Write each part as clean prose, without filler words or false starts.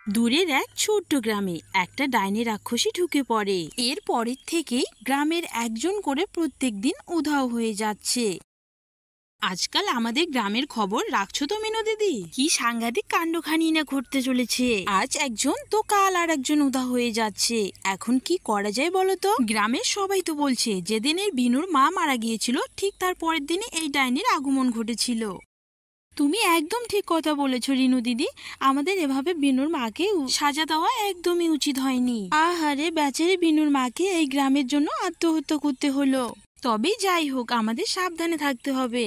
দূরের এক ছোট্ট গ্রামে একটা ডাইনি রাক্ষসী ঢুকে পড়ে। এর পরের থেকেই গ্রামের একজন করে প্রত্যেকদিন উধাও হয়ে যাচ্ছে। আজকাল আমাদের গ্রামের খবর রাখছো তো মিনু দিদি? কি সাংঘাতিক কাণ্ডখানি না ঘটতে চলেছে। আজ একজন তো কাল আর একজন উধাও হয়ে যাচ্ছে। এখন কি করা যায় বলো তো? গ্রামের সবাই তো বলছে যেদিনের বিনুর মা মারা গিয়েছিল ঠিক তার পরের দিনে এই ডাইনির আগমন ঘটেছিল। তুমি একদম ঠিক কথা বলেছো রিনু দিদি। আমাদের এভাবে বিনুর মাকে সাজা দেওয়া একদমই উচিত হয়নি। আহারে বেচারি বিনুর মাকে এই গ্রামের জন্য আত্মহত্যা করতে হলো। তবে যাই হোক, আমাদের সাবধানে থাকতে হবে।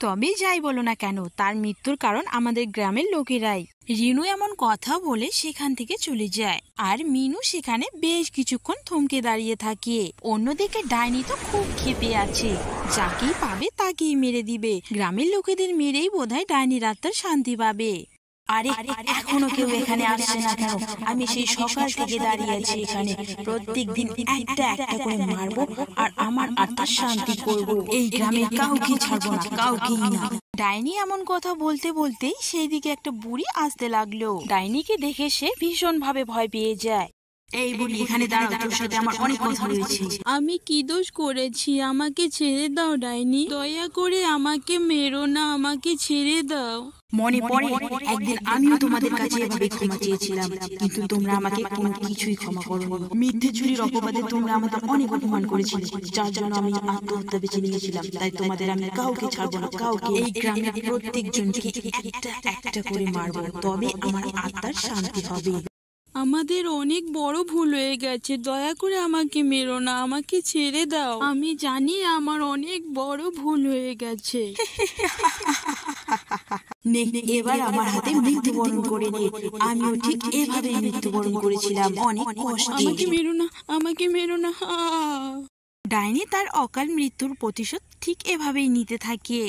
তবে যাই বলো না কেন, তার মৃত্যুর কারণ আমাদের গ্রামের লোকেরাই। রিনু এমন কথা বলে সেখান থেকে চলে যায়, আর মিনু সেখানে বেশ কিছুক্ষণ থমকে দাঁড়িয়ে থাকে। অন্যদিকে ডাইনি তো খুব ক্ষেপে আছে, যাকেই পাবে তাকেই মেরে দিবে। গ্রামের লোকেদের মেরেই বোধহয় ডাইনির আত্মার শান্তি পাবে। আরে এখনো কেউ এখানে আসছে না কেন? আমি সেই সকাল থেকে দাঁড়িয়ে আছি এখানে। প্রত্যেক দিন একটা একটা করে মারবো আর আমার আত্মার শান্তি করব। এই গ্রামের কাউকে ছাড়বো না, কাউকেই না। ডাইনি এমন কথা বলতে বলতেই সেই দিকে একটা বুড়ি আসতে লাগলো। ডাইনিকে দেখে সে ভীষণ ভাবে ভয় পেয়ে যায়। এই বুড়ি, এখানে দাঁড়াও, তোর সাথে আমার অনেক কথা রয়েছে। আমি কি দোষ করেছি? আমাকে ছেড়ে দাও ডাইনি, দয়া করে আমাকে মেরো না, আমাকে ছেড়ে দাও। মনে পড়ে একদিন আমিও তোমাদের কাছে এভাবে ক্ষমা চেয়েছিলাম, কিন্তু তোমরা আমাকে কোনো কিছুই ক্ষমা করোনি। মিথ্যে চুরির অপবাদে তোমরা আমাদের অনেক অপমান করেছিলে, যার জন্য আমি আত্মহত্যা বেছে নিয়েছিলাম। তাই তোমাদের আমি কাউকে ছাড়বো না, কাউকে। এই গ্রামের প্রত্যেকজনকে একটা একটা করে মারবো, তবে আমার আত্মার শান্তি হবে। আমাদের অনেক বড় ভুল হয়ে গেছে, দয়া করে আমাকে মেরো না, আমাকে ছেড়ে দাও। আমি জানি আমার অনেক বড় ভুল হয়ে গেছে। এবার আমার হাতে মৃত্যুবরণ করে নে। আমিও ঠিক এভাবে মৃত্যুবরণ করেছিলাম, অনেক কষ্টে। আমাকে মেরো না, আমাকে মেরো না। ডাইনি তার অকাল মৃত্যুর প্রতিশোধ ঠিক এভাবেই নিতে থাকে।